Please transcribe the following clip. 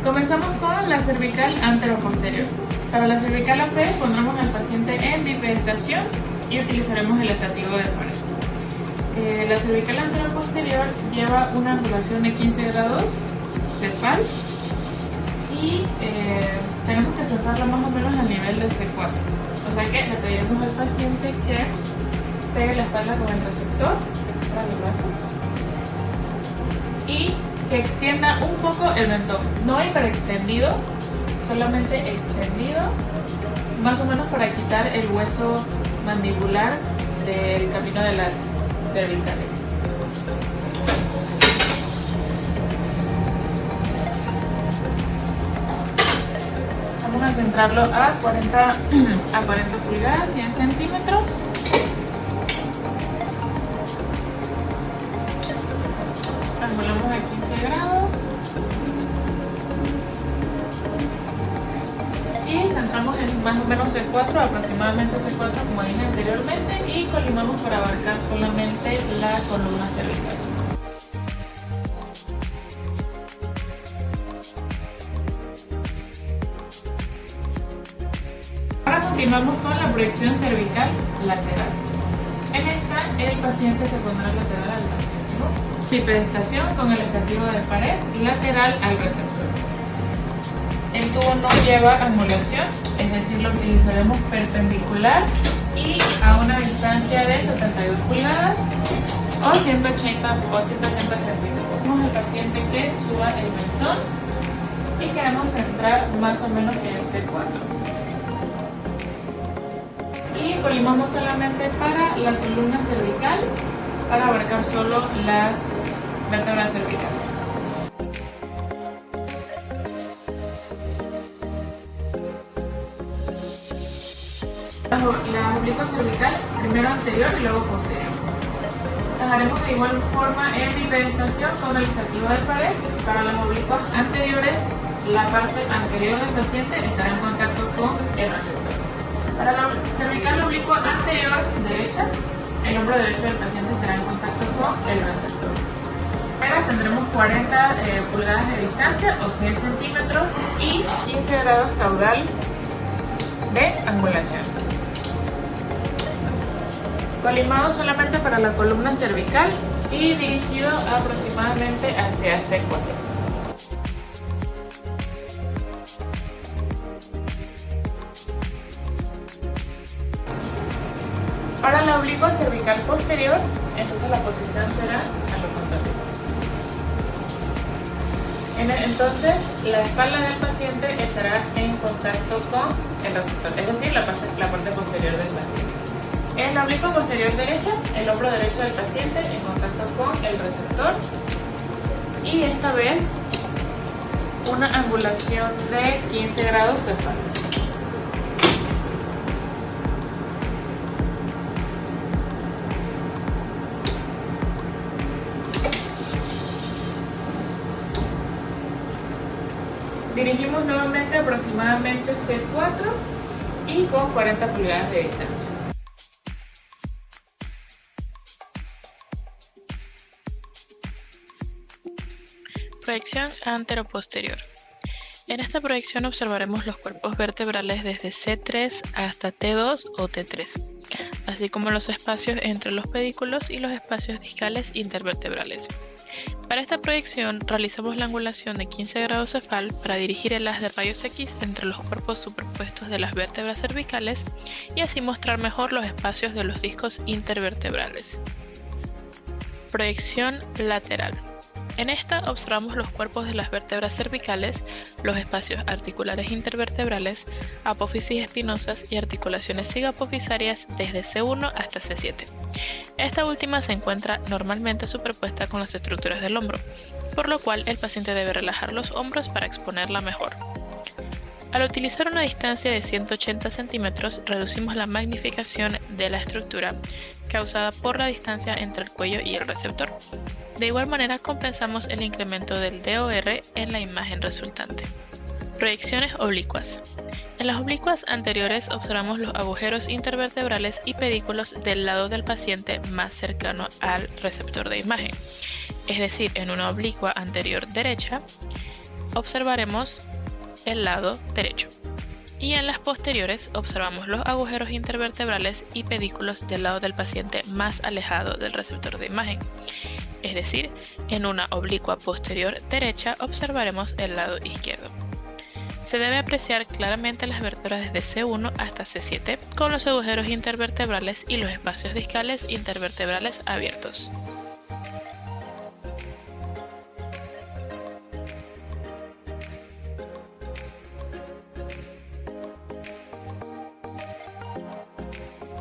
Comenzamos con la cervical anteroposterior. Para la cervical AP pondremos al paciente en bipedestación y utilizaremos el estativo de pared. La cervical anteroposterior lleva una angulación de 15 grados cefal y tenemos que centrarla más o menos al nivel del C4. O sea que le pedimos al paciente que pegue la espalda con el receptor y que extienda un poco el mentón, no hiperextendido, solamente extendido, más o menos para quitar el hueso mandibular del camino de las cervicales. Vamos a centrarlo a 40 pulgadas, 100 centímetros. Angulamos a 15 grados y centramos en más o menos C4, aproximadamente C4 como dije anteriormente, y colimamos para abarcar solamente la columna cervical. Ahora continuamos con la proyección cervical lateral. En esta el paciente se pondrá lateral al lado, bipedestación con el estativo de pared lateral al receptor. El tubo no lleva angulación, es decir, lo utilizaremos perpendicular y a una distancia de 72 pulgadas o 180 centímetros. Vamos al paciente que suba el mentón y queremos centrar más o menos en el C4. Y colimamos solamente para la columna cervical, para abarcar solo las vértebras cervicales. La oblicuo cervical, primero anterior y luego posterior. Las haremos de igual forma en bipedestación con el estativo de pared. Para las oblicuas anteriores, la parte anterior del paciente estará en contacto con el receptor. Para la cervical oblicua anterior derecha, el hombro derecho del paciente estará en contacto con el receptor. Pero tendremos 40 pulgadas de distancia o 100 centímetros y 15 grados caudal de angulación. Colimado solamente para la columna cervical y dirigido aproximadamente hacia C4. Para la oblicua cervical posterior, entonces la posición será a lo contrario. Entonces, la espalda del paciente estará en contacto con el receptor, es decir, la parte posterior del paciente. En la oblicua posterior derecha, el hombro derecho del paciente en contacto con el receptor y esta vez una angulación de 15 grados cefal. Dirigimos nuevamente aproximadamente C4 y con 40 pulgadas de distancia. Proyección anteroposterior. En esta proyección observaremos los cuerpos vertebrales desde C3 hasta T2 o T3, así como los espacios entre los pedículos y los espacios discales intervertebrales. Para esta proyección realizamos la angulación de 15 grados cefal para dirigir el haz de rayos X entre los cuerpos superpuestos de las vértebras cervicales y así mostrar mejor los espacios de los discos intervertebrales. Proyección lateral. En esta observamos los cuerpos de las vértebras cervicales, los espacios articulares intervertebrales, apófisis espinosas y articulaciones sigapofisarias desde C1 hasta C7. Esta última se encuentra normalmente superpuesta con las estructuras del hombro, por lo cual el paciente debe relajar los hombros para exponerla mejor. Al utilizar una distancia de 180 centímetros, reducimos la magnificación de la estructura causada por la distancia entre el cuello y el receptor. De igual manera, compensamos el incremento del DOR en la imagen resultante. Proyecciones oblicuas. En las oblicuas anteriores observamos los agujeros intervertebrales y pedículos del lado del paciente más cercano al receptor de imagen. Es decir, en una oblicua anterior derecha, observaremos el lado derecho. Y en las posteriores observamos los agujeros intervertebrales y pedículos del lado del paciente más alejado del receptor de imagen. Es decir, en una oblicua posterior derecha observaremos el lado izquierdo. Se debe apreciar claramente las vértebras desde C1 hasta C7 con los agujeros intervertebrales y los espacios discales intervertebrales abiertos.